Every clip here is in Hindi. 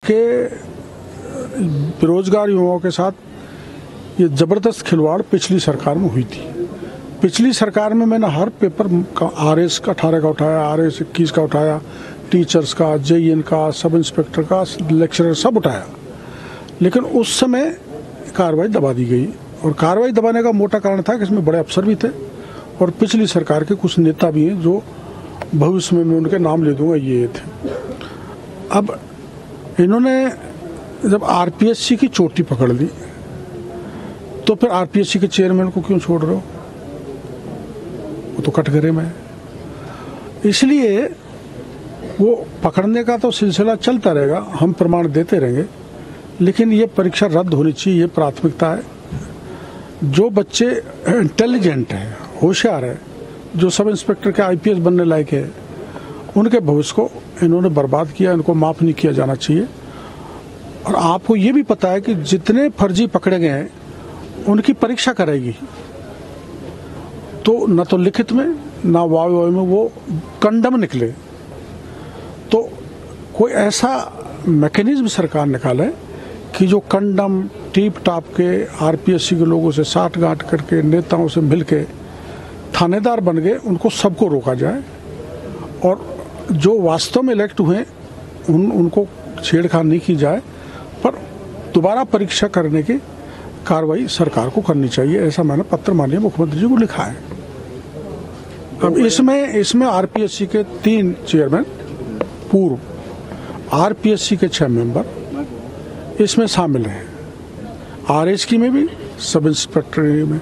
के बेरोजगार युवाओं के साथ ये ज़बरदस्त खिलवाड़ पिछली सरकार में हुई थी। पिछली सरकार में मैंने हर पेपर का RS का 18 का उठाया, RS 21 का उठाया, टीचर्स का, JEN का, सब इंस्पेक्टर का, लेक्चरर सब उठाया, लेकिन उस समय कार्रवाई दबा दी गई। और कार्रवाई दबाने का मोटा कारण था कि इसमें बड़े अफसर भी थे और पिछली सरकार के कुछ नेता भी हैं जो भविष्य में मैं उनके नाम ले दूंगा, ये थे। अब इन्होंने जब RPSC की चोटी पकड़ ली तो फिर RPSC के चेयरमैन को क्यों छोड़ रहे हो? वो तो कटघरे में है। इसलिए वो पकड़ने का तो सिलसिला चलता रहेगा, हम प्रमाण देते रहेंगे, लेकिन ये परीक्षा रद्द होनी चाहिए, ये प्राथमिकता है। जो बच्चे इंटेलिजेंट हैं, होशियार है, जो सब इंस्पेक्टर के IPS बनने लायक है, उनके भविष्य को इन्होंने बर्बाद किया, इनको माफ नहीं किया जाना चाहिए। और आपको ये भी पता है कि जितने फर्जी पकड़े गए हैं उनकी परीक्षा कराएगी, तो न तो लिखित में ना वाई में वो कंडम निकले। तो कोई ऐसा मैकेनिज्म सरकार निकाले कि जो कंडम टीप टाप के RPSC के लोगों से साठ गांठ करके, नेताओं से मिलके थानेदार बन गए, उनको सबको रोका जाए और जो वास्तव में इलेक्ट हुए उनको छेड़छाड़ नहीं की जाए, पर दोबारा परीक्षा करने की कार्रवाई सरकार को करनी चाहिए। ऐसा मैंने पत्र माननीय मुख्यमंत्री जी को लिखा है। अब इसमें RPSC के 3 चेयरमैन, पूर्व RPSC के 6 मेंबर इसमें शामिल हैं, RSK में भी, सब इंस्पेक्टर में।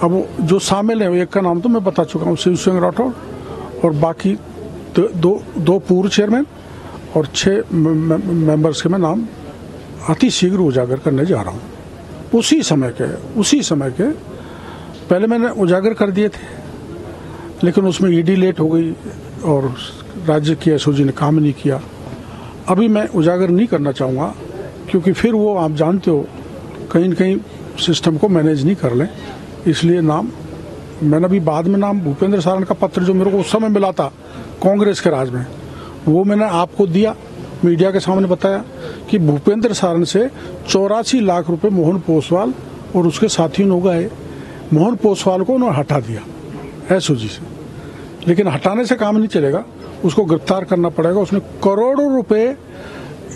अब जो शामिल है, एक का नाम तो मैं बता चुका हूँ, शिव सिंह राठौर, और बाकी दो पूर्व चेयरमैन और 6 मेंबर्स के मैं नाम अति शीघ्र उजागर करने जा रहा हूँ। उसी समय के पहले मैंने उजागर कर दिए थे, लेकिन उसमें ED लेट हो गई और राज्य की SOG ने काम नहीं किया। अभी मैं उजागर नहीं करना चाहूँगा, क्योंकि फिर वो आप जानते हो कहीं न कहीं सिस्टम को मैनेज नहीं कर लें, इसलिए नाम मैंने अभी बाद में नाम भूपेंद्र सारण का पत्र जो मेरे को उस समय मिला था कांग्रेस के राज में, वो मैंने आपको दिया, मीडिया के सामने बताया कि भूपेंद्र सारण से 84 लाख रुपए मोहन पोसवाल और उसके साथियों ने उगाए। मोहन पोसवाल को उन्होंने हटा दिया SOG से, लेकिन हटाने से काम नहीं चलेगा, उसको गिरफ्तार करना पड़ेगा। उसने करोड़ों रुपए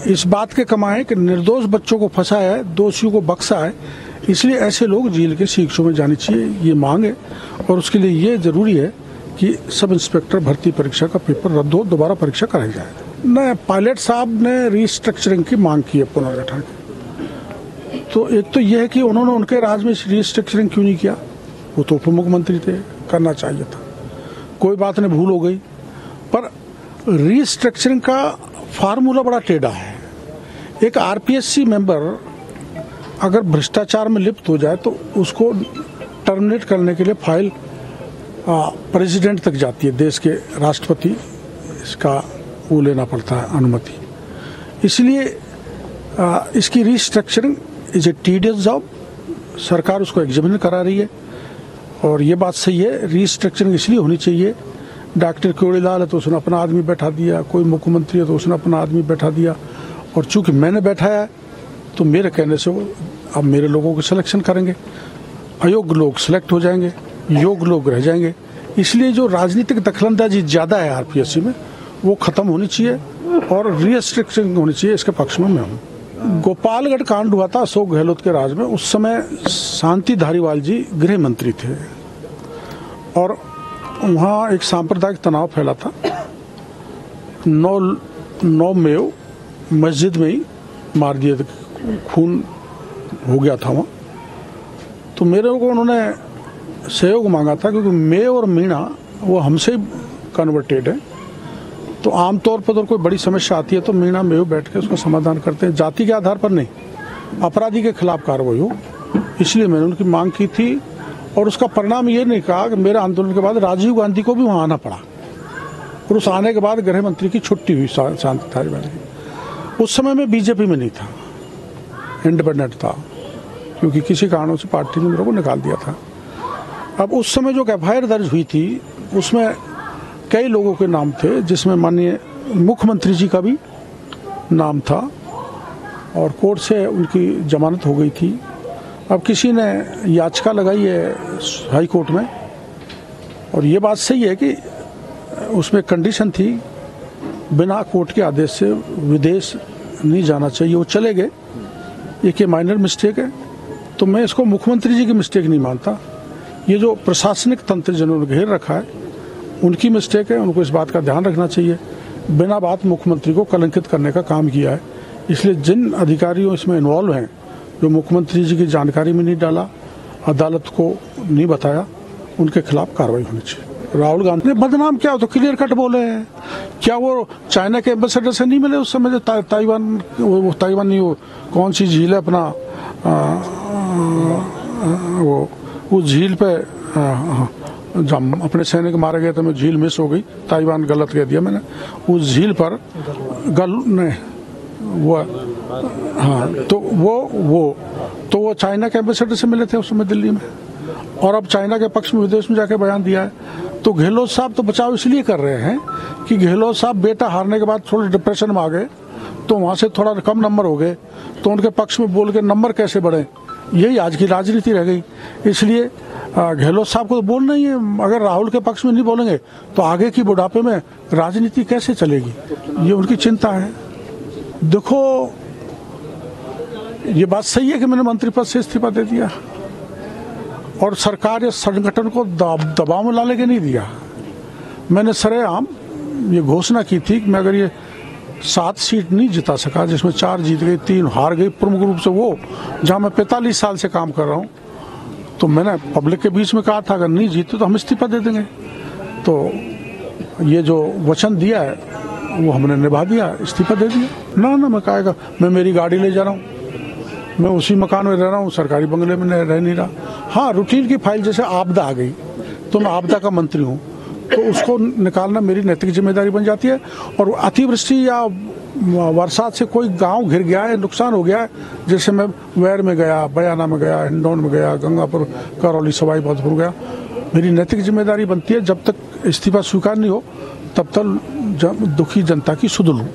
इस बात के कमाए कि निर्दोष बच्चों को फंसाया है, दोषियों को बख्शा है, इसलिए ऐसे लोग जेल के शिक्षों में जानी चाहिए, ये मांग है। और उसके लिए ये जरूरी है कि सब इंस्पेक्टर भर्ती परीक्षा का पेपर रद्द हो, दोबारा परीक्षा कराई जाए। न पायलट साहब ने रिस्ट्रक्चरिंग की मांग की है, पुनर्गठन की। तो एक तो यह है कि उन्होंने उनके राज में रिस्ट्रक्चरिंग क्यों नहीं किया, वो तो उप मुख्यमंत्री थे, करना चाहिए था, कोई बात नहीं, भूल हो गई। पर रिस्ट्रक्चरिंग का फार्मूला बड़ा टेढ़ा है। एक RPSC मेंबर अगर भ्रष्टाचार में लिप्त हो जाए तो उसको टर्मिनेट करने के लिए फाइल प्रेसिडेंट तक जाती है, देश के राष्ट्रपति इसका वो लेना पड़ता है अनुमति। इसलिए इसकी restructuring is a tedious job, सरकार उसको एग्जामिन करा रही है और ये बात सही है। रिस्ट्रक्चरिंग इसलिए होनी चाहिए, डॉक्टर केवड़ीलाल है तो उसने अपना आदमी बैठा दिया, कोई मुख्यमंत्री है तो उसने अपना आदमी बैठा दिया, और चूंकि मैंने बैठाया है तो मेरे कहने से वो अब मेरे लोगों को सिलेक्शन करेंगे, अयोग्य लोग सिलेक्ट हो जाएंगे, योग्य लोग रह जाएंगे। इसलिए जो राजनीतिक दखलंदाजी ज़्यादा है RPSC में, वो खत्म होनी चाहिए और रिस्ट्रिक्शन होनी चाहिए, इसके पक्ष में मैं हूँ। गोपालगढ़ कांड हुआ था अशोक गहलोत के राज में, उस समय शांति धारीवाल जी गृह मंत्री थे और वहाँ एक सांप्रदायिक तनाव फैला था। 9 में मस्जिद में ही मार दिया था, खून हो गया था वहाँ। तो मेरे को उन्होंने सहयोग मांगा था, क्योंकि मैं और मीणा वो हमसे कन्वर्टेड है, तो आमतौर पर तो कोई बड़ी समस्या आती है तो मीणा में बैठ के उसका समाधान करते हैं, जाति के आधार पर नहीं, अपराधी के खिलाफ कार्रवाई हो। इसलिए मैंने उनकी मांग की थी और उसका परिणाम ये नहीं कहा कि मेरे आंदोलन के बाद राजीव गांधी को भी वहाँ आना पड़ा, और उस आने के बाद गृह मंत्री की छुट्टी हुई शांति धारीवाल की। उस समय में बीजेपी में नहीं था, इंडिपेंडेंट था, क्योंकि किसी कारणों से पार्टी ने मेरे को निकाल दिया था। अब उस समय जो FIR दर्ज हुई थी उसमें कई लोगों के नाम थे, जिसमें माननीय मुख्यमंत्री जी का भी नाम था और कोर्ट से उनकी जमानत हो गई थी। अब किसी ने याचिका लगाई है हाई कोर्ट में, और ये बात सही है कि उसमें कंडीशन थी बिना कोर्ट के आदेश से विदेश नहीं जाना चाहिए, वो चले गए। एक ये माइनर मिस्टेक है, तो मैं इसको मुख्यमंत्री जी की मिस्टेक नहीं मानता। ये जो प्रशासनिक तंत्र जिन्होंने घेर रखा है उनकी मिस्टेक है, उनको इस बात का ध्यान रखना चाहिए। बिना बात मुख्यमंत्री को कलंकित करने का काम किया है, इसलिए जिन अधिकारियों इसमें इन्वॉल्व हैं, जो मुख्यमंत्री जी की जानकारी में नहीं डाला, अदालत को नहीं बताया, उनके खिलाफ कार्रवाई होनी चाहिए। राहुल गांधी ने बदनाम क्या, तो क्लियर कट बोले हैं। क्या वो चाइना के एम्बेसडर से नहीं मिले उस समय जो ताइवान नहीं, वो कौन सी झील है अपना, वो झील पे जब अपने सैनिक मारे गए थे, मैं झील मिस हो गई, ताइवान गलत कह दिया मैंने। उस झील पर वो हाँ, तो वो चाइना के एम्बेसडर से मिले थे उस समय दिल्ली में, और अब चाइना के पक्ष में विदेश में जाके बयान दिया है। तो गहलोत साहब तो बचाव इसलिए कर रहे हैं कि गहलोत साहब बेटा हारने के बाद थोड़े डिप्रेशन में आ गए, तो वहां से थोड़ा कम नंबर हो गए, तो उनके पक्ष में बोल के नंबर कैसे बढ़े, यही आज की राजनीति रह गई। इसलिए गहलोत साहब को तो बोलना ही है। अगर राहुल के पक्ष में नहीं बोलेंगे तो आगे की बुढ़ापे में राजनीति कैसे चलेगी, ये उनकी चिंता है। देखो, ये बात सही है कि मैंने मंत्री पद से इस्तीफा दे दिया, और सरकार या संगठन को दबाव में लाने के नहीं दिया। मैंने सरेआम ये घोषणा की थी कि मैं अगर ये 7 सीट नहीं जिता सका, जिसमें 4 जीत गई, 3 हार गई, प्रमुख रूप से वो जहां मैं 45 साल से काम कर रहा हूं, तो मैंने पब्लिक के बीच में कहा था अगर नहीं जीते तो हम इस्तीफा दे देंगे। तो ये जो वचन दिया है वो हमने निभा दिया, इस्तीफा दे दिया। ना मैं कहेगा मैं मेरी गाड़ी ले जा रहा हूँ, मैं उसी मकान में रह रहा हूँ, सरकारी बंगले में रह नहीं रहा। हाँ, रूटीन की फाइल जैसे आपदा आ गई तो मैं आपदा का मंत्री हूँ, तो उसको निकालना मेरी नैतिक जिम्मेदारी बन जाती है। और अतिवृष्टि या बरसात से कोई गांव घिर गया है, नुकसान हो गया है, जैसे मैं वैर में गया, बयाना में गया, हिंडौन में गया, गंगापुर, करौली, सवाई माधोपुर गया, मेरी नैतिक जिम्मेदारी बनती है जब तक इस्तीफा स्वीकार नहीं हो तब तक दुखी जनता की सुध लूं।